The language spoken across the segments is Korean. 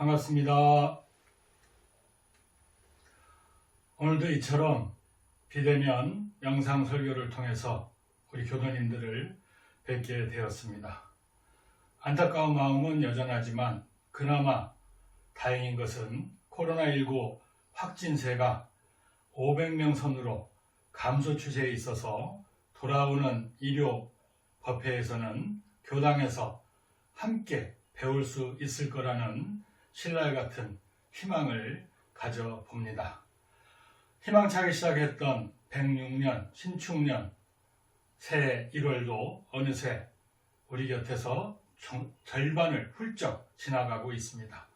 반갑습니다. 오늘도 이처럼 비대면 영상 설교를 통해서 우리 교도님들을 뵙게 되었습니다. 안타까운 마음은 여전하지만 그나마 다행인 것은 코로나19 확진세가 500명 선으로 감소 추세에 있어서 돌아오는醫療 법회에서는 교당에서 함께 배울 수 있을 거라는 신랄 같은 희망을 가져봅니다. 희망차게 시작했던 106년 신축년 새해 1월도 어느새 우리 곁에서 절반을 훌쩍 지나가고 있습니다.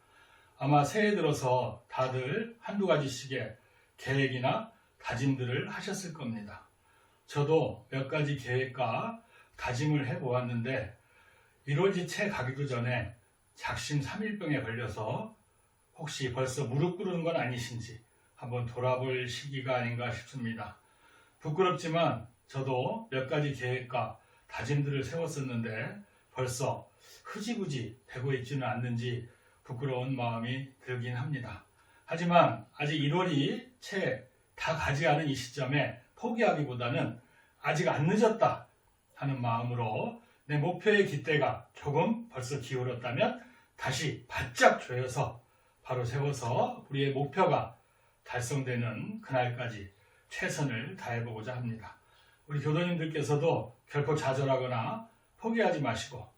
아마 새해 들어서 다들 한두 가지씩의 계획이나 다짐들을 하셨을 겁니다. 저도 몇 가지 계획과 다짐을 해보았는데 이루어지 채 가기도 전에 작심 3일병에 걸려서 혹시 벌써 무릎 꿇는 건 아니신지 한번 돌아볼 시기가 아닌가 싶습니다. 부끄럽지만 저도 몇 가지 계획과 다짐들을 세웠었는데 벌써 흐지부지 되고 있지는 않는지 부끄러운 마음이 들긴 합니다. 하지만 아직 1월이 채 다 가지 않은 이 시점에 포기하기보다는 아직 안 늦었다 하는 마음으로 내 목표의 깃대가 조금 벌써 기울었다면 다시 바짝 조여서 바로 세워서 우리의 목표가 달성되는 그날까지 최선을 다해보고자 합니다. 우리 교도님들께서도 결코 좌절하거나 포기하지 마시고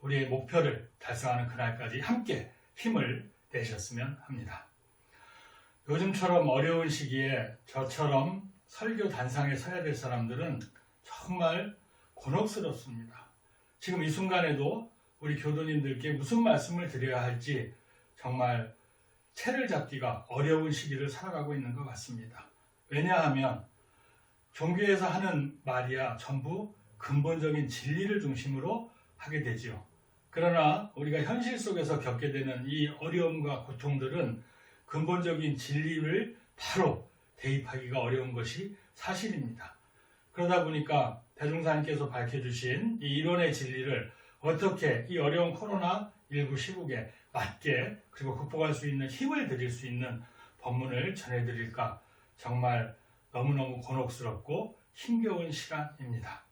우리의 목표를 달성하는 그날까지 함께 힘을 내셨으면 합니다. 요즘처럼 어려운 시기에 저처럼 설교 단상에 서야 될 사람들은 정말 곤혹스럽습니다. 지금 이 순간에도 우리 교도님들께 무슨 말씀을 드려야 할지 정말 채를 잡기가 어려운 시기를 살아가고 있는 것 같습니다. 왜냐하면 종교에서 하는 말이야 전부 근본적인 진리를 중심으로 하게 되지요. 그러나 우리가 현실 속에서 겪게 되는 이 어려움과 고통들은 근본적인 진리를 바로 대입하기가 어려운 것이 사실입니다. 그러다 보니까 대종사님께서 밝혀주신 이 이론의 진리를 어떻게 이 어려운 코로나19 시국에 맞게 그리고 극복할 수 있는 힘을 드릴 수 있는 법문을 전해드릴까 정말 너무너무 곤혹스럽고 힘겨운 시간입니다.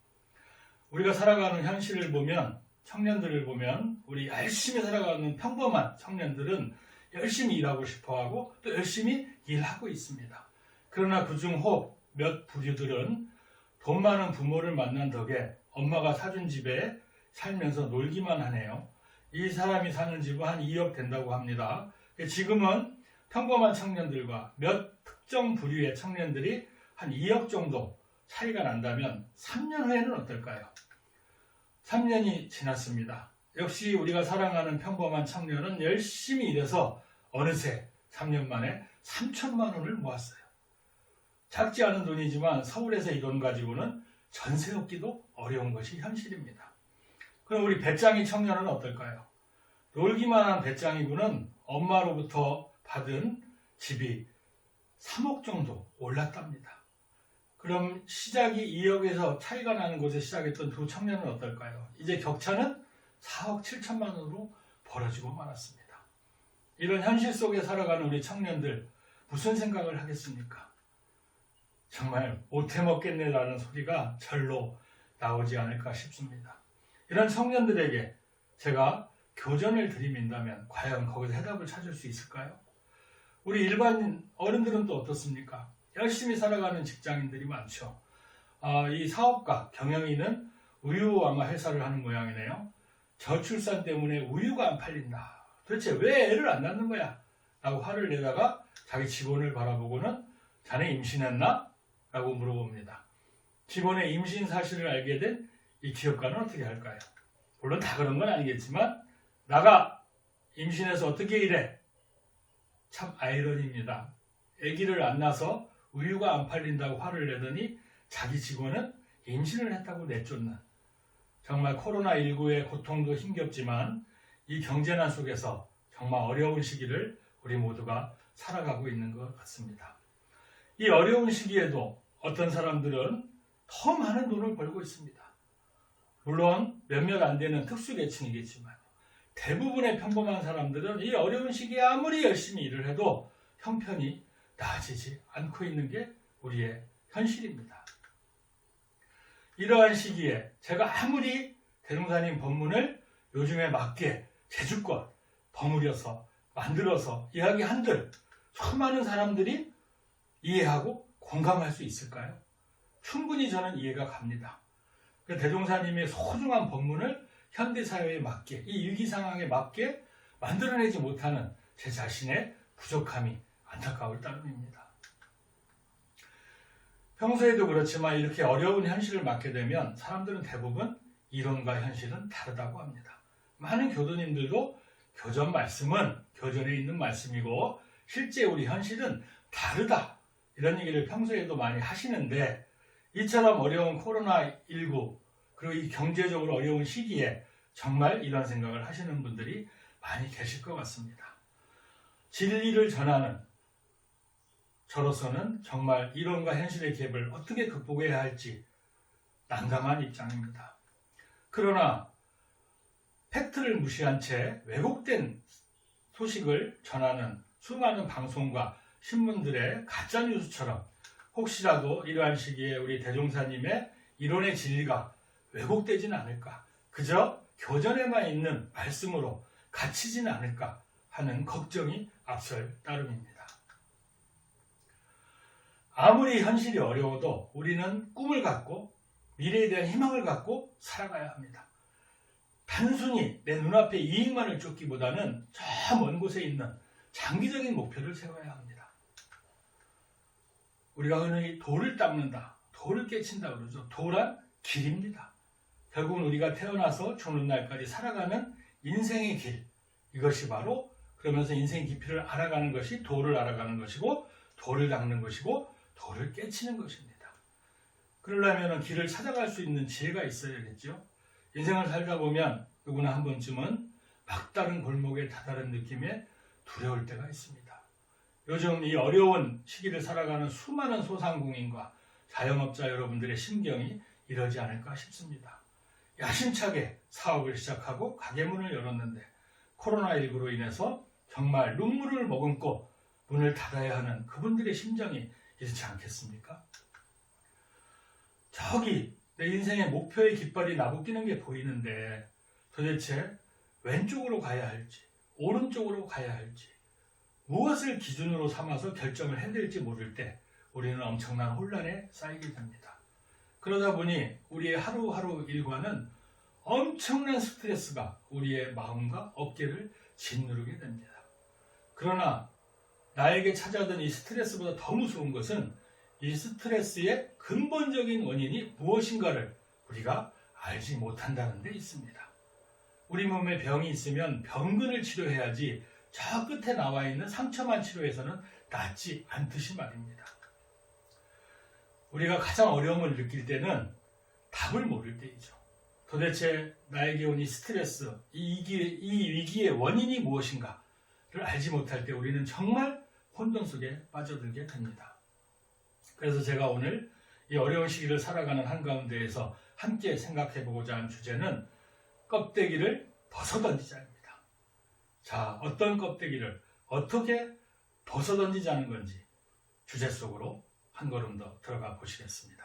우리가 살아가는 현실을 보면 청년들을 보면 우리 열심히 살아가는 평범한 청년들은 열심히 일하고 싶어하고 또 열심히 일하고 있습니다. 그러나 그중 혹 몇 부류들은 돈 많은 부모를 만난 덕에 엄마가 사준 집에 살면서 놀기만 하네요. 이 사람이 사는 집은 한 2억 된다고 합니다. 지금은 평범한 청년들과 몇 특정 부류의 청년들이 한 2억 정도 차이가 난다면 3년 후에는 어떨까요? 3년이 지났습니다. 역시 우리가 사랑하는 평범한 청년은 열심히 일해서 어느새 3년 만에 3천만 원을 모았어요. 작지 않은 돈이지만 서울에서 이 돈 가지고는 전세 얻기도 어려운 것이 현실입니다. 그럼 우리 배짱이 청년은 어떨까요? 놀기만 한 배짱이군은 엄마로부터 받은 집이 3억 정도 올랐답니다. 그럼 시작이 2억에서 차이가 나는 곳에 시작했던 두 청년은 어떨까요? 이제 격차는 4억 7천만 원으로 벌어지고 말았습니다. 이런 현실 속에 살아가는 우리 청년들 무슨 생각을 하겠습니까? 정말 못해 먹겠네라는 소리가 절로 나오지 않을까 싶습니다. 이런 청년들에게 제가 교전을 들이민다면 과연 거기서 해답을 찾을 수 있을까요? 우리 일반 어른들은 또 어떻습니까? 열심히 살아가는 직장인들이 많죠. 이 사업가, 경영인은 우유 아마 회사를 하는 모양이네요. 저출산 때문에 우유가 안 팔린다. 도대체 왜 애를 안 낳는 거야? 라고 화를 내다가 자기 직원을 바라보고는 자네 임신했나? 라고 물어봅니다. 직원의 임신 사실을 알게 된 이 기업가는 어떻게 할까요? 물론 다 그런 건 아니겠지만 나가 임신해서 어떻게 일해? 참 아이러니입니다. 아기를 안 낳아서 우유가 안 팔린다고 화를 내더니 자기 직원은 임신을 했다고 내쫓는 정말 코로나19의 고통도 힘겹지만 이 경제난 속에서 정말 어려운 시기를 우리 모두가 살아가고 있는 것 같습니다. 이 어려운 시기에도 어떤 사람들은 더 많은 돈을 벌고 있습니다. 물론 몇몇 안 되는 특수계층이겠지만 대부분의 평범한 사람들은 이 어려운 시기에 아무리 열심히 일을 해도 형편이 나아지지 않고 있는 게 우리의 현실입니다. 이러한 시기에 제가 아무리 대종사님 법문을 요즘에 맞게 제주껏 버무려서 만들어서 이야기한들 수많은 사람들이 이해하고 공감할 수 있을까요? 충분히 저는 이해가 갑니다. 대종사님의 소중한 법문을 현대사회에 맞게, 이 위기 상황에 맞게 만들어내지 못하는 제 자신의 부족함이 안타까울 따름입니다. 평소에도 그렇지만 이렇게 어려운 현실을 맞게 되면 사람들은 대부분 이론과 현실은 다르다고 합니다. 많은 교도님들도 교전 말씀은 교전에 있는 말씀이고 실제 우리 현실은 다르다, 이런 얘기를 평소에도 많이 하시는데, 이처럼 어려운 코로나19 그리고 이 경제적으로 어려운 시기에 정말 이런 생각을 하시는 분들이 많이 계실 것 같습니다. 진리를 전하는 저로서는 정말 이론과 현실의 갭을 어떻게 극복해야 할지 난감한 입장입니다. 그러나 팩트를 무시한 채 왜곡된 소식을 전하는 수많은 방송과 신문들의 가짜뉴스처럼 혹시라도 이러한 시기에 우리 대종사님의 이론의 진리가 왜곡되지는 않을까, 그저 교전에만 있는 말씀으로 갇히지는 않을까 하는 걱정이 앞설 따름입니다. 아무리 현실이 어려워도 우리는 꿈을 갖고 미래에 대한 희망을 갖고 살아가야 합니다. 단순히 내 눈앞에 이익만을 쫓기보다는 저 먼 곳에 있는 장기적인 목표를 세워야 합니다. 우리가 흔히 돌을 닦는다, 돌을 깨친다 그러죠. 돌은 길입니다. 결국은 우리가 태어나서 죽는 날까지 살아가는 인생의 길, 이것이 바로 그러면서 인생 깊이를 알아가는 것이 돌을 알아가는 것이고, 돌을 닦는 것이고, 돌을 깨치는 것입니다. 그러려면 길을 찾아갈 수 있는 지혜가 있어야겠죠. 인생을 살다 보면 누구나 한 번쯤은 막다른 골목에 다다른 느낌에 두려울 때가 있습니다. 요즘 이 어려운 시기를 살아가는 수많은 소상공인과 자영업자 여러분들의 심경이 이러지 않을까 싶습니다. 야심차게 사업을 시작하고 가게문을 열었는데 코로나19로 인해서 정말 눈물을 머금고 문을 닫아야 하는 그분들의 심정이 이렇지 않겠습니까? 저기 내 인생의 목표의 깃발이 나부끼는 게 보이는데 도대체 왼쪽으로 가야 할지 오른쪽으로 가야 할지 무엇을 기준으로 삼아서 결정을 해야 될지 모를 때 우리는 엄청난 혼란에 쌓이게 됩니다. 그러다 보니 우리의 하루하루 일과는 엄청난 스트레스가 우리의 마음과 어깨를 짓누르게 됩니다. 그러나 나에게 찾아오던 이 스트레스보다 더 무서운 것은 이 스트레스의 근본적인 원인이 무엇인가를 우리가 알지 못한다는 데 있습니다. 우리 몸에 병이 있으면 병근을 치료해야지 저 끝에 나와 있는 상처만 치료해서는 낫지 않듯이 말입니다. 우리가 가장 어려움을 느낄 때는 답을 모를 때이죠. 도대체 나에게 온 이 스트레스, 이 위기의 원인이 무엇인가를 알지 못할 때 우리는 정말 혼돈 속에 빠져들게 됩니다. 그래서 제가 오늘 이 어려운 시기를 살아가는 한가운데에서 함께 생각해보고자 한 주제는 껍데기를 벗어던지자입니다. 자, 어떤 껍데기를 어떻게 벗어던지자는 건지 주제 속으로 한 걸음 더 들어가 보시겠습니다.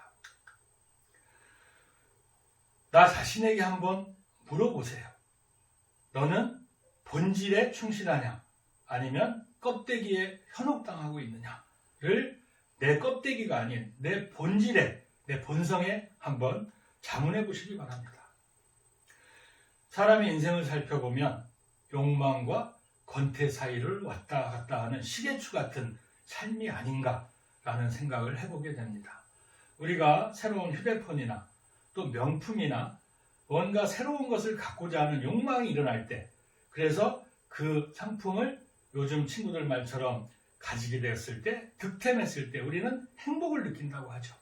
나 자신에게 한번 물어보세요. 너는 본질에 충실하냐? 아니면 껍데기에 현혹당하고 있느냐를 내 껍데기가 아닌 내 본질에, 내 본성에 한번 자문해 보시기 바랍니다. 사람의 인생을 살펴보면 욕망과 권태 사이를 왔다 갔다 하는 시계추 같은 삶이 아닌가라는 생각을 해보게 됩니다. 우리가 새로운 휴대폰이나 또 명품이나 뭔가 새로운 것을 갖고자 하는 욕망이 일어날 때, 그래서 그 상품을 요즘 친구들 말처럼 가지게 되었을 때, 득템했을 때 우리는 행복을 느낀다고 하죠.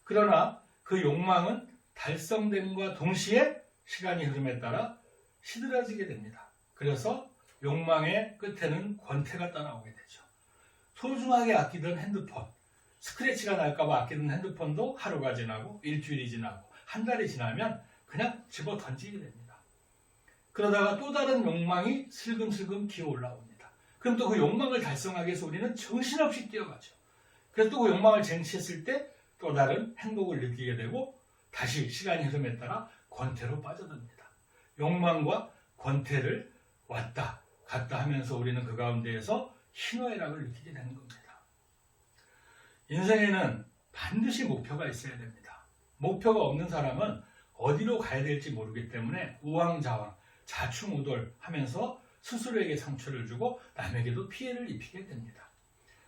그러나 그 욕망은 달성됨과 동시에 시간이 흐름에 따라 시들어지게 됩니다. 그래서 욕망의 끝에는 권태가 따라오게 되죠. 소중하게 아끼던 핸드폰, 스크래치가 날까봐 아끼던 핸드폰도 하루가 지나고 일주일이 지나고 한 달이 지나면 그냥 집어 던지게 됩니다. 그러다가 또 다른 욕망이 슬금슬금 기어 올라옵니다. 그럼 또 그 욕망을 달성하기 위해서 우리는 정신없이 뛰어가죠. 그래서 또 그 욕망을 쟁취했을 때 또 다른 행복을 느끼게 되고 다시 시간이 흐름에 따라 권태로 빠져듭니다. 욕망과 권태를 왔다 갔다 하면서 우리는 그 가운데에서 희노애락을 느끼게 되는 겁니다. 인생에는 반드시 목표가 있어야 됩니다. 목표가 없는 사람은 어디로 가야 될지 모르기 때문에 우왕좌왕, 자충우돌하면서 스스로에게 상처를 주고 남에게도 피해를 입히게 됩니다.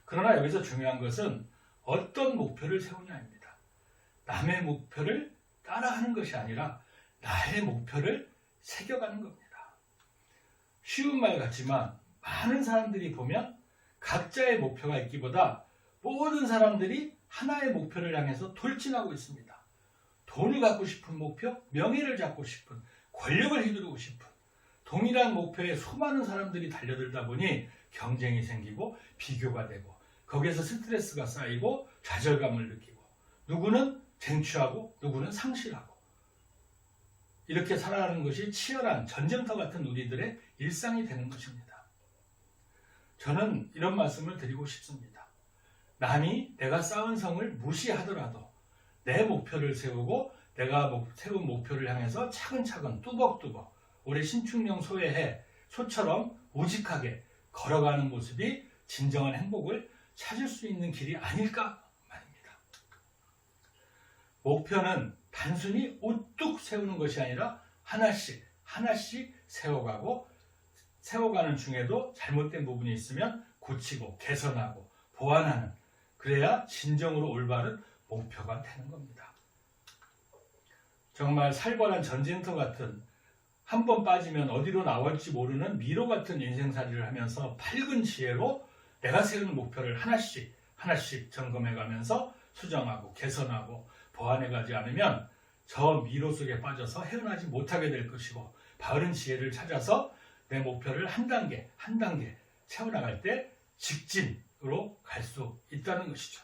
그러나 여기서 중요한 것은 어떤 목표를 세우냐입니다. 남의 목표를 따라하는 것이 아니라 나의 목표를 새겨가는 겁니다. 쉬운 말 같지만 많은 사람들이 보면 각자의 목표가 있기보다 모든 사람들이 하나의 목표를 향해서 돌진하고 있습니다. 돈을 갖고 싶은 목표, 명예를 잡고 싶은, 권력을 휘두르고 싶은 동일한 목표에 수많은 사람들이 달려들다 보니 경쟁이 생기고 비교가 되고 거기에서 스트레스가 쌓이고 좌절감을 느끼고 누구는 쟁취하고 누구는 상실하고 이렇게 살아가는 것이 치열한 전쟁터 같은 우리들의 일상이 되는 것입니다. 저는 이런 말씀을 드리고 싶습니다. 남이 내가 쌓은 성을 무시하더라도 내 목표를 세우고 내가 세운 목표를 향해서 차근차근 뚜벅뚜벅 올해 신축령 소외해 소처럼 우직하게 걸어가는 모습이 진정한 행복을 찾을 수 있는 길이 아닐까 말입니다. 목표는 단순히 우뚝 세우는 것이 아니라 하나씩 하나씩 세워가는 중에도 잘못된 부분이 있으면 고치고 개선하고 보완하는 그래야 진정으로 올바른 목표가 되는 겁니다. 정말 살벌한 전쟁터 같은 한 번 빠지면 어디로 나올지 모르는 미로 같은 인생살이를 하면서 밝은 지혜로 내가 세우는 목표를 하나씩 하나씩 점검해가면서 수정하고 개선하고 보완해가지 않으면 저 미로 속에 빠져서 헤어나지 못하게 될 것이고 바른 지혜를 찾아서 내 목표를 한 단계 한 단계 채워나갈 때 직진으로 갈 수 있다는 것이죠.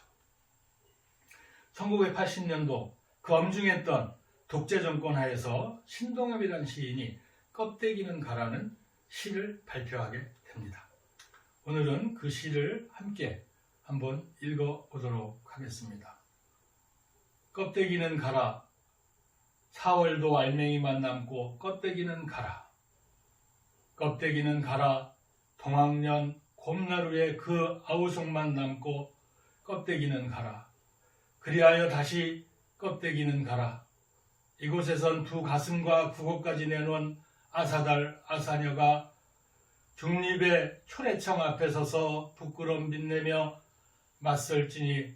1980년도 그 엄중했던 독재 정권 하에서 신동엽이라는 시인이 껍데기는 가라는 시를 발표하게 됩니다. 오늘은 그 시를 함께 한번 읽어보도록 하겠습니다. 껍데기는 가라. 4월도 알맹이만 남고 껍데기는 가라. 껍데기는 가라. 동학년 곰나루에 그 아우성만 남고 껍데기는 가라. 그리하여 다시 껍데기는 가라. 이곳에선 두 가슴과 구곡까지 내놓은 아사달 아사녀가 중립의 초래청 앞에 서서 부끄럼 빛내며 맞절할지니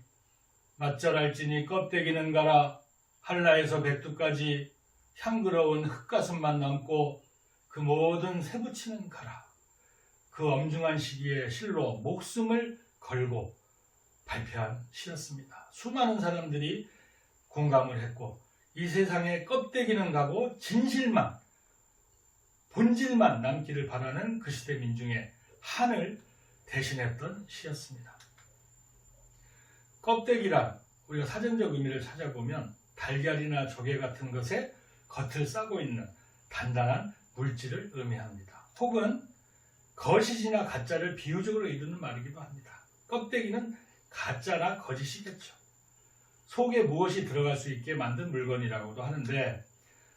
껍데기는 가라. 한라에서 백두까지 향그러운 흙가슴만 남고 그 모든 새부치는 가라. 그 엄중한 시기에 실로 목숨을 걸고 발표한 시였습니다. 수많은 사람들이 공감을 했고 이 세상에 껍데기는 가고 진실만 본질만 남기를 바라는 그 시대 민중의 한을 대신했던 시였습니다. 껍데기란 우리가 사전적 의미를 찾아보면 달걀이나 조개 같은 것에 겉을 싸고 있는 단단한 물질을 의미합니다. 혹은 거짓이나 가짜를 비유적으로 이루는 말이기도 합니다. 껍데기는 가짜나 거짓이겠죠. 속에 무엇이 들어갈 수 있게 만든 물건이라고도 하는데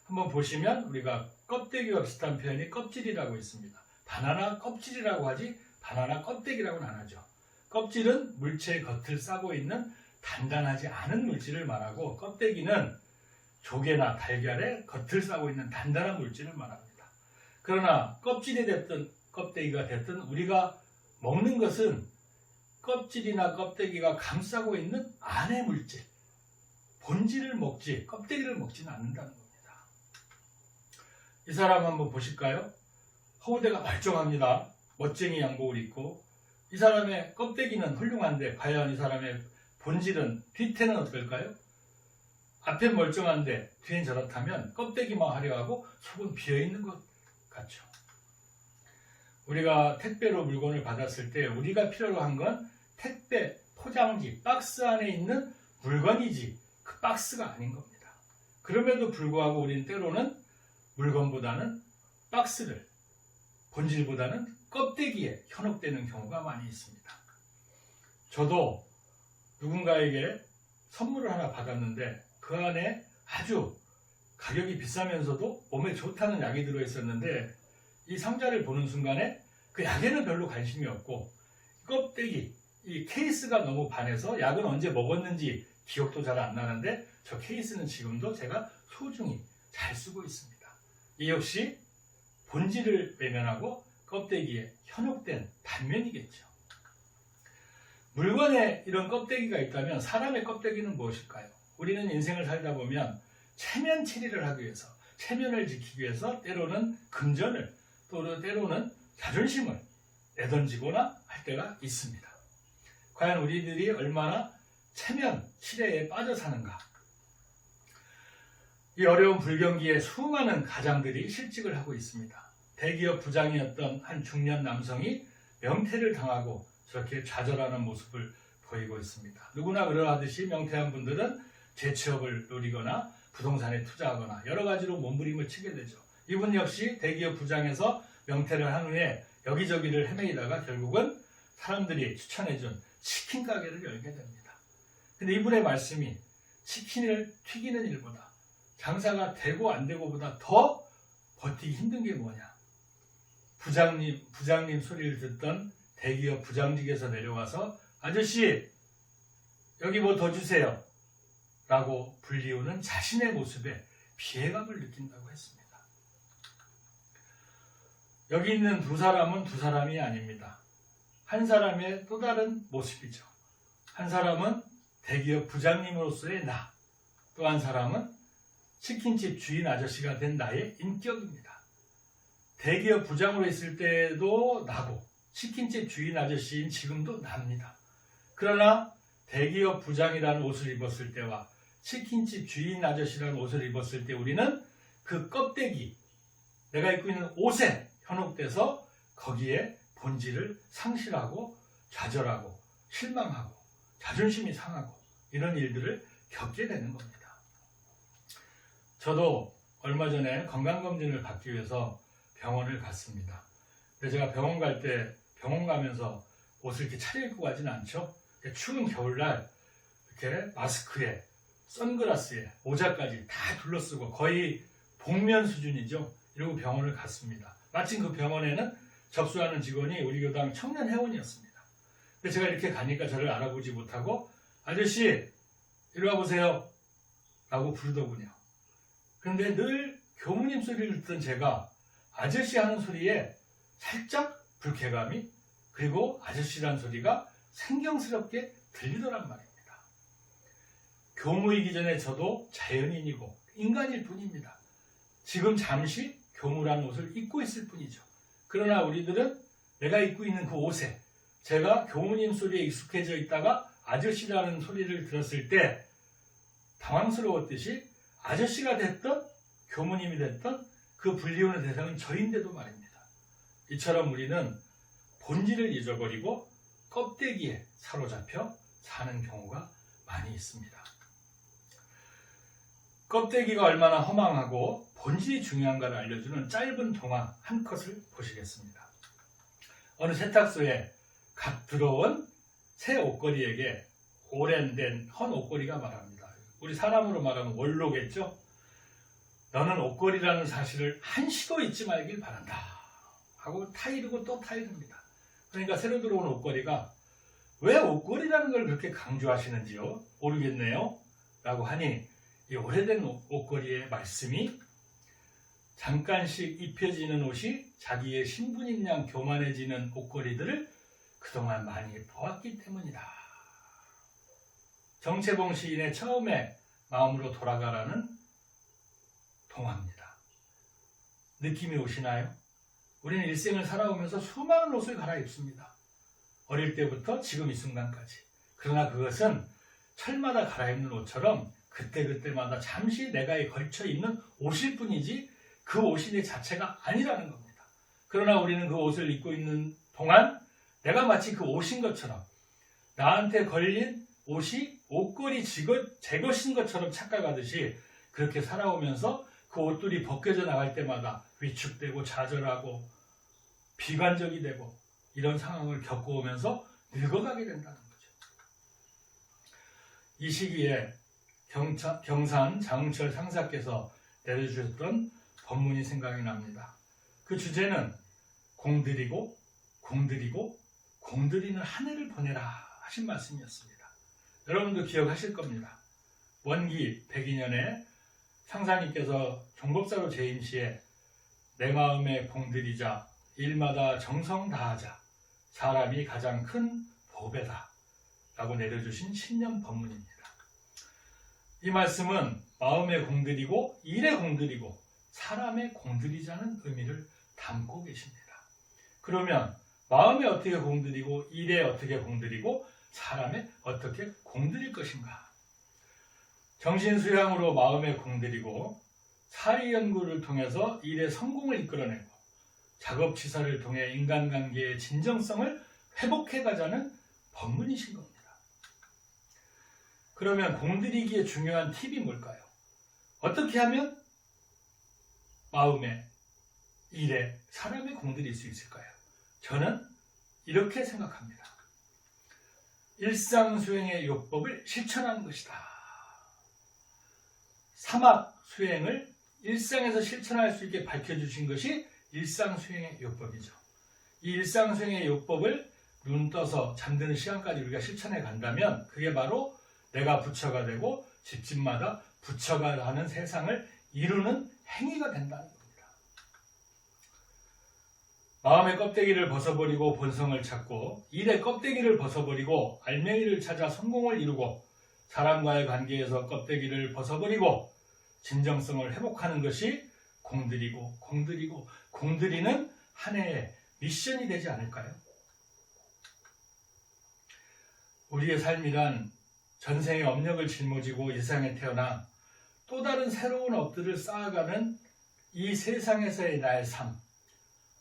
한번 보시면 우리가 껍데기와 비슷한 표현이 껍질이라고 있습니다. 바나나 껍질이라고 하지 바나나 껍데기라고는 안 하죠. 껍질은 물체의 겉을 싸고 있는 단단하지 않은 물질을 말하고 껍데기는 조개나 달걀의 겉을 싸고 있는 단단한 물질을 말합니다. 그러나 껍질이 됐든 껍데기가 됐든 우리가 먹는 것은 껍질이나 껍데기가 감싸고 있는 안의 물질, 본질을 먹지 껍데기를 먹지는 않는다는 겁니다. 이 사람 한번 보실까요? 허우대가 멀쩡합니다. 멋쟁이 양복을 입고 이 사람의 껍데기는 훌륭한데 과연 이 사람의 본질은 뒤태는 어떨까요? 앞엔 멀쩡한데 뒤엔 저렇다면 껍데기만 화려하고 속은 비어있는 것 같죠. 우리가 택배로 물건을 받았을 때 우리가 필요로 한 건 택배 포장지 박스 안에 있는 물건이지 그 박스가 아닌 겁니다. 그럼에도 불구하고 우리는 때로는 물건보다는 박스를 본질보다는 껍데기에 현혹되는 경우가 많이 있습니다. 저도 누군가에게 선물을 하나 받았는데 그 안에 아주 가격이 비싸면서도 몸에 좋다는 약이 들어있었는데 이 상자를 보는 순간에 그 약에는 별로 관심이 없고 껍데기, 이 케이스가 너무 반해서 약은 언제 먹었는지 기억도 잘 안 나는데 저 케이스는 지금도 제가 소중히 잘 쓰고 있습니다. 이 역시 본질을 외면하고 껍데기에 현혹된 단면이겠죠. 물건에 이런 껍데기가 있다면 사람의 껍데기는 무엇일까요? 우리는 인생을 살다 보면 체면 처리를 하기 위해서, 체면을 지키기 위해서 때로는 금전을, 또 때로는 자존심을 내던지거나 할 때가 있습니다. 과연 우리들이 얼마나 체면, 치레에 빠져 사는가? 이 어려운 불경기에 수많은 가장들이 실직을 하고 있습니다. 대기업 부장이었던 한 중년 남성이 명퇴를 당하고 저렇게 좌절하는 모습을 보이고 있습니다. 누구나 그러하듯이 명퇴한 분들은 재취업을 노리거나 부동산에 투자하거나 여러 가지로 몸부림을 치게 되죠. 이분 역시 대기업 부장에서 명퇴를 한 후에 여기저기를 헤매이다가 결국은 사람들이 추천해준 치킨 가게를 열게 됩니다. 근데 이분의 말씀이 치킨을 튀기는 일보다 장사가 되고 안 되고보다 더 버티기 힘든 게 뭐냐? 부장님 소리를 듣던 대기업 부장직에서 내려와서 아저씨 여기 뭐 더 주세요 라고 불리우는 자신의 모습에 피해감을 느낀다고 했습니다. 여기 있는 두 사람은 두 사람이 아닙니다. 한 사람의 또 다른 모습이죠. 한 사람은 대기업 부장님으로서의 나, 또 한 사람은 치킨집 주인 아저씨가 된 나의 인격입니다. 대기업 부장으로 있을 때도 나고 치킨집 주인 아저씨인 지금도 납니다. 그러나 대기업 부장이라는 옷을 입었을 때와 치킨집 주인 아저씨라는 옷을 입었을 때 우리는 그 껍데기, 내가 입고 있는 옷에 현혹돼서 거기에 본질을 상실하고 좌절하고 실망하고 자존심이 상하고 이런 일들을 겪게 되는 겁니다. 저도 얼마 전에 건강검진을 받기 위해서 병원을 갔습니다. 근데 제가 병원 갈 때 병원 가면서 옷을 이렇게 차려입고 가진 않죠. 추운 겨울날 이렇게 마스크에 선글라스에 모자까지 다 둘러쓰고 거의 복면 수준이죠. 이러고 병원을 갔습니다. 마침 그 병원에는 접수하는 직원이 우리 교당 청년 회원이었습니다. 근데 제가 이렇게 가니까 저를 알아보지 못하고 아저씨 이리 와보세요 라고 부르더군요. 그런데 늘 교무님 소리를 듣던 제가 아저씨 하는 소리에 살짝 불쾌감이 그리고 아저씨라는 소리가 생경스럽게 들리더란 말입니다. 교무이기 전에 저도 자연인이고 인간일 뿐입니다. 지금 잠시 교무라는 옷을 입고 있을 뿐이죠. 그러나 우리들은 내가 입고 있는 그 옷에 제가 교무님 소리에 익숙해져 있다가 아저씨라는 소리를 들었을 때 당황스러웠듯이 아저씨가 됐던 교무님이 됐던 그 불리우는 대상은 저인데도 말입니다. 이처럼 우리는 본질을 잊어버리고 껍데기에 사로잡혀 사는 경우가 많이 있습니다. 껍데기가 얼마나 허망하고 본질이 중요한가를 알려주는 짧은 동화 한 컷을 보시겠습니다. 어느 세탁소에 갓 들어온 새 옷걸이에게 오랜된 헌 옷걸이가 말합니다. 우리 사람으로 말하면 원로겠죠? 너는 옷걸이라는 사실을 한시도 잊지 말길 바란다 하고 타이르고 또 타이릅니다. 그러니까 새로 들어온 옷걸이가 왜 옷걸이라는 걸 그렇게 강조하시는지요? 모르겠네요 라고 하니 이 오래된 옷걸이의 말씀이 잠깐씩 입혀지는 옷이 자기의 신분인 양 교만해지는 옷걸이들을 그동안 많이 보았기 때문이다. 정채봉 시인의 처음에 마음으로 돌아가라는 동화입니다. 느낌이 오시나요? 우리는 일생을 살아오면서 수많은 옷을 갈아입습니다. 어릴 때부터 지금 이 순간까지. 그러나 그것은 철마다 갈아입는 옷처럼 그때그때마다 잠시 내가 걸쳐 입는 옷일 뿐이지 그 옷이 내 자체가 아니라는 겁니다. 그러나 우리는 그 옷을 입고 있는 동안 내가 마치 그 옷인 것처럼 나한테 걸린 옷이 옷걸이 제 것인 것처럼 착각하듯이 그렇게 살아오면서 그 옷들이 벗겨져 나갈 때마다 위축되고 좌절하고 비관적이 되고 이런 상황을 겪어오면서 늙어가게 된다는 거죠. 이 시기에 경산 장흥철 상사께서 내려주셨던 법문이 생각이 납니다. 그 주제는 공들이고 공들이고 공들이는 한 해를 보내라 하신 말씀이었습니다. 여러분도 기억하실 겁니다. 원기 102년에 상사님께서 종법사로 재임 시에 내 마음에 공들이자 일마다 정성 다하자 사람이 가장 큰 보배다 라고 내려주신 신년 법문입니다. 이 말씀은 마음에 공들이고 일에 공들이고 사람에 공들이자는 의미를 담고 계십니다. 그러면 마음에 어떻게 공들이고 일에 어떻게 공들이고 사람에 어떻게 공들일 것인가? 정신수양으로 마음에 공들이고 사리연구를 통해서 일의 성공을 이끌어내고 작업치사를 통해 인간관계의 진정성을 회복해가자는 법문이신 겁니다. 그러면 공들이기에 중요한 팁이 뭘까요? 어떻게 하면 마음에, 일에, 사람에 공들일 수 있을까요? 저는 이렇게 생각합니다. 일상수행의 요법을 실천하는 것이다. 사막수행을 일상에서 실천할 수 있게 밝혀주신 것이 일상수행의 요법이죠. 이 일상수행의 요법을 눈 떠서 잠드는 시간까지 우리가 실천해 간다면 그게 바로 내가 부처가 되고 집집마다 부처가 하는 세상을 이루는 행위가 된다는 겁니다. 마음의 껍데기를 벗어버리고 본성을 찾고 일의 껍데기를 벗어버리고 알맹이를 찾아 성공을 이루고 사람과의 관계에서 껍데기를 벗어버리고 진정성을 회복하는 것이 공들이고 공들이고 공들이는 한 해의 미션이 되지 않을까요? 우리의 삶이란 전생의 업력을 짊어지고 이 세상에 태어나 또 다른 새로운 업들을 쌓아가는 이 세상에서의 나의 삶,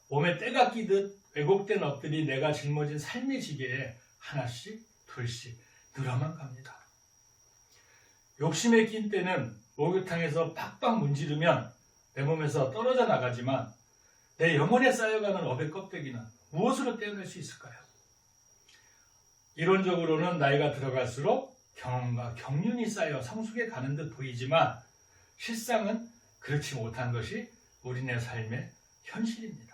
몸에 때가 끼듯 왜곡된 업들이 내가 짊어진 삶의 지게에 하나씩 둘씩 늘어만 갑니다. 욕심에 낀 때는 목욕탕에서 팍팍 문지르면 내 몸에서 떨어져 나가지만 내 영혼에 쌓여가는 업의 껍데기는 무엇으로 떼어낼 수 있을까요? 이론적으로는 나이가 들어갈수록 경험과 경륜이 쌓여 성숙해 가는 듯 보이지만 실상은 그렇지 못한 것이 우리네 삶의 현실입니다.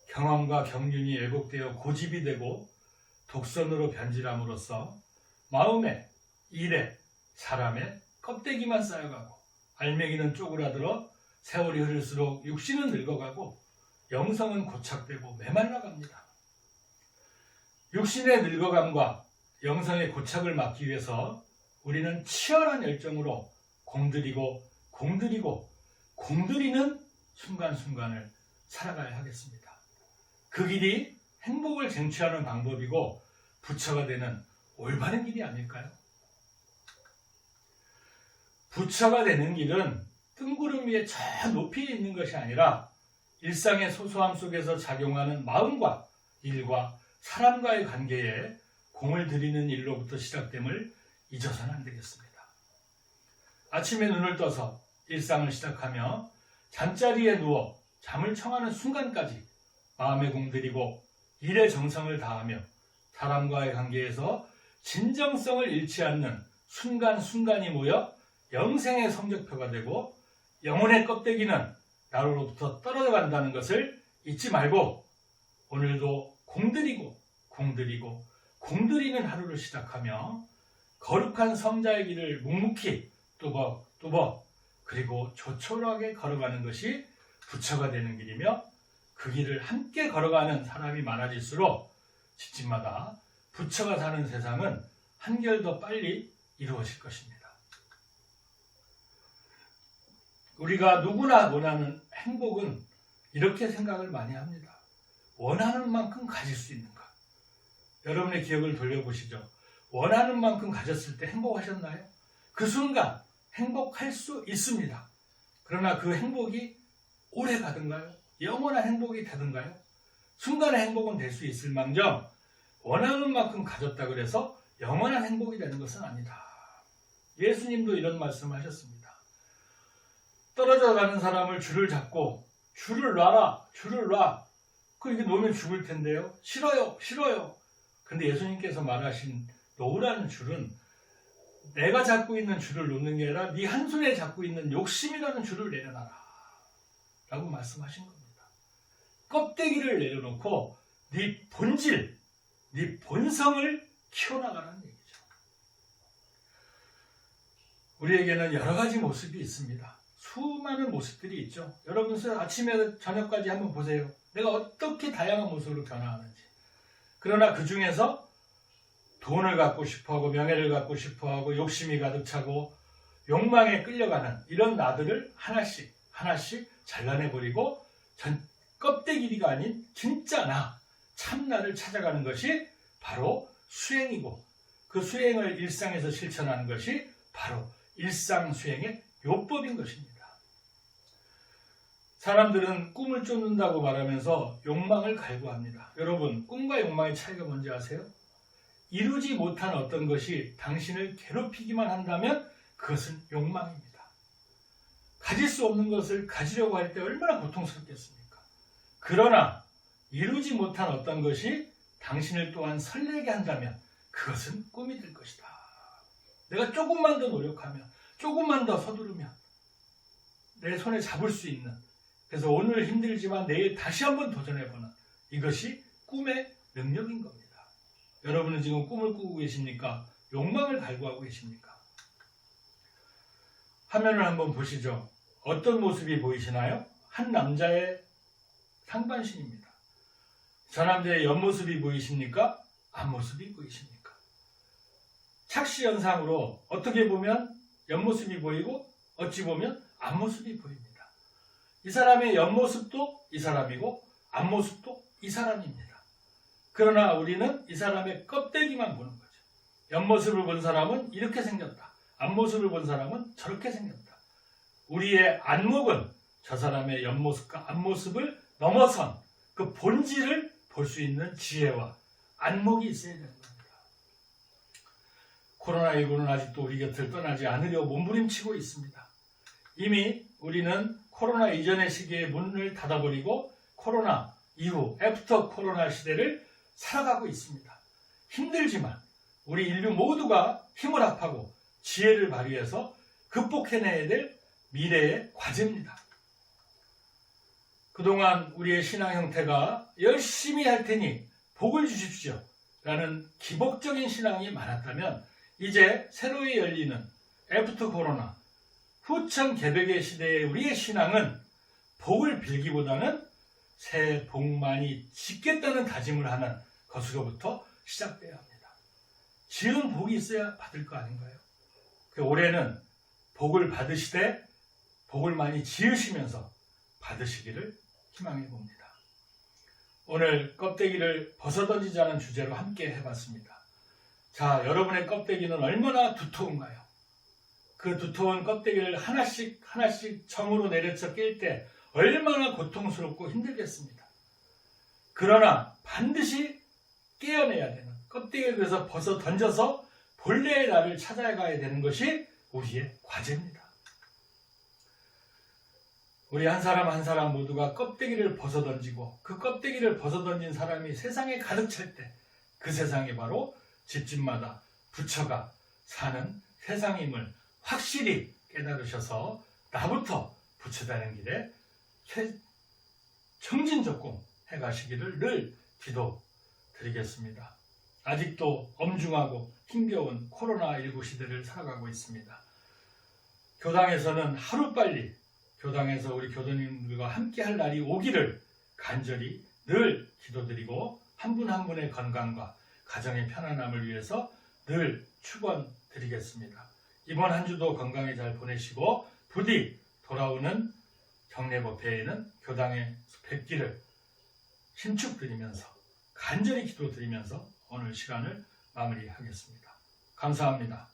경험과 경륜이 왜곡되어 고집이 되고 독선으로 변질함으로써 마음에, 일에, 사람의 껍데기만 쌓여가고 알맹이는 쪼그라들어 세월이 흐를수록 육신은 늙어가고 영성은 고착되고 메말라갑니다. 육신의 늙어감과 영성의 고착을 막기 위해서 우리는 치열한 열정으로 공들이고 공들이고 공들이는 순간순간을 살아가야 하겠습니다. 그 길이 행복을 쟁취하는 방법이고 부처가 되는 올바른 길이 아닐까요? 부처가 되는 길은 뜬구름 위에 저 높이에 있는 것이 아니라 일상의 소소함 속에서 작용하는 마음과 일과 사람과의 관계에 공을 들이는 일로부터 시작됨을 잊어서는 안 되겠습니다. 아침에 눈을 떠서 일상을 시작하며 잠자리에 누워 잠을 청하는 순간까지 마음에 공들이고 일에 정성을 다하며 사람과의 관계에서 진정성을 잃지 않는 순간순간이 모여 영생의 성적표가 되고 영혼의 껍데기는 나로부터 떨어져 간다는 것을 잊지 말고 오늘도 공들이고 공들이고 공들이는 하루를 시작하며 거룩한 성자의 길을 묵묵히 뚜벅뚜벅 그리고 조촐하게 걸어가는 것이 부처가 되는 길이며 그 길을 함께 걸어가는 사람이 많아질수록 집집마다 부처가 사는 세상은 한결 더 빨리 이루어질 것입니다. 우리가 누구나 원하는 행복은 이렇게 생각을 많이 합니다. 원하는 만큼 가질 수 있는가? 여러분의 기억을 돌려보시죠. 원하는 만큼 가졌을 때 행복하셨나요? 그 순간 행복할 수 있습니다. 그러나 그 행복이 오래 가든가요? 영원한 행복이 되든가요? 순간의 행복은 될 수 있을 망정 원하는 만큼 가졌다 그래서 영원한 행복이 되는 것은 아니다. 예수님도 이런 말씀을 하셨습니다. 떨어져 가는 사람을 줄을 잡고 줄을 놔라, 줄을 놔. 이게 놓으면 죽을 텐데요. 싫어요, 싫어요. 근데 예수님께서 말하신 놓으라는 줄은 내가 잡고 있는 줄을 놓는 게 아니라 네 한 손에 잡고 있는 욕심이라는 줄을 내려놔라 라고 말씀하신 겁니다. 껍데기를 내려놓고 네 본질, 네 본성을 키워나가라는 얘기죠. 우리에게는 여러 가지 모습이 있습니다. 수많은 모습들이 있죠. 여러분 아침에 저녁까지 한번 보세요. 내가 어떻게 다양한 모습으로 변화하는지. 그러나 그 중에서 돈을 갖고 싶어하고 명예를 갖고 싶어하고 욕심이 가득 차고 욕망에 끌려가는 이런 나들을 하나씩 하나씩 잘라내버리고 껍데기가 아닌 진짜 나, 참나를 찾아가는 것이 바로 수행이고 그 수행을 일상에서 실천하는 것이 바로 일상 수행의 요법인 것입니다. 사람들은 꿈을 쫓는다고 말하면서 욕망을 갈구합니다. 여러분, 꿈과 욕망의 차이가 뭔지 아세요? 이루지 못한 어떤 것이 당신을 괴롭히기만 한다면 그것은 욕망입니다. 가질 수 없는 것을 가지려고 할 때 얼마나 고통스럽겠습니까? 그러나 이루지 못한 어떤 것이 당신을 또한 설레게 한다면 그것은 꿈이 될 것이다. 내가 조금만 더 노력하면, 조금만 더 서두르면 내 손에 잡을 수 있는, 그래서 오늘 힘들지만 내일 다시 한번 도전해보는 이것이 꿈의 능력인 겁니다. 여러분은 지금 꿈을 꾸고 계십니까? 욕망을 갈구하고 계십니까? 화면을 한번 보시죠. 어떤 모습이 보이시나요? 한 남자의 상반신입니다. 저 남자의 옆모습이 보이십니까? 앞모습이 보이십니까? 착시현상으로 어떻게 보면 옆모습이 보이고 어찌 보면 앞모습이 보입니다. 이 사람의 옆모습도 이 사람이고 앞모습도 이 사람입니다. 그러나 우리는 이 사람의 껍데기만 보는 거죠. 옆모습을 본 사람은 이렇게 생겼다. 앞모습을 본 사람은 저렇게 생겼다. 우리의 안목은 저 사람의 옆모습과 앞모습을 넘어선 그 본질을 볼 수 있는 지혜와 안목이 있어야 되는 겁니다. 코로나19는 아직도 우리 곁을 떠나지 않으려 몸부림치고 있습니다. 이미 우리는 코로나 이전의 시기에 문을 닫아버리고 코로나 이후 애프터 코로나 시대를 살아가고 있습니다. 힘들지만 우리 인류 모두가 힘을 합하고 지혜를 발휘해서 극복해내야 될 미래의 과제입니다. 그동안 우리의 신앙 형태가 열심히 할 테니 복을 주십시오 라는 기복적인 신앙이 많았다면 이제 새로이 열리는 애프터 코로나 후천 개벽의 시대의 우리의 신앙은 복을 빌기보다는 새해 복 많이 짓겠다는 다짐을 하는 것으로부터 시작돼야 합니다. 지은 복이 있어야 받을 거 아닌가요? 올해는 복을 받으시되 복을 많이 지으시면서 받으시기를 희망해 봅니다. 오늘 껍데기를 벗어던지자는 주제로 함께 해봤습니다. 자, 여러분의 껍데기는 얼마나 두터운가요? 그 두터운 껍데기를 하나씩 하나씩 정으로 내려쳐 깰 때 얼마나 고통스럽고 힘들겠습니다. 그러나 반드시 깨어내야 되는, 껍데기를 그래서 벗어 던져서 본래의 나를 찾아가야 되는 것이 우리의 과제입니다. 우리 한 사람 한 사람 모두가 껍데기를 벗어 던지고 그 껍데기를 벗어 던진 사람이 세상에 가득 찰 때 그 세상이 바로 집집마다 부처가 사는 세상임을 확실히 깨달으셔서 나부터 부처되는 길에 청진적공 해가시기를 늘 기도드리겠습니다. 아직도 엄중하고 힘겨운 코로나19 시대를 살아가고 있습니다. 교당에서는 하루빨리 교당에서 우리 교도님들과 함께 할 날이 오기를 간절히 늘 기도드리고 한 분 한 분의 건강과 가정의 편안함을 위해서 늘 축원드리겠습니다. 이번 한 주도 건강히 잘 보내시고 부디 돌아오는 경례법회에는 교당에 뵙기를 신축드리면서 간절히 기도드리면서 오늘 시간을 마무리하겠습니다. 감사합니다.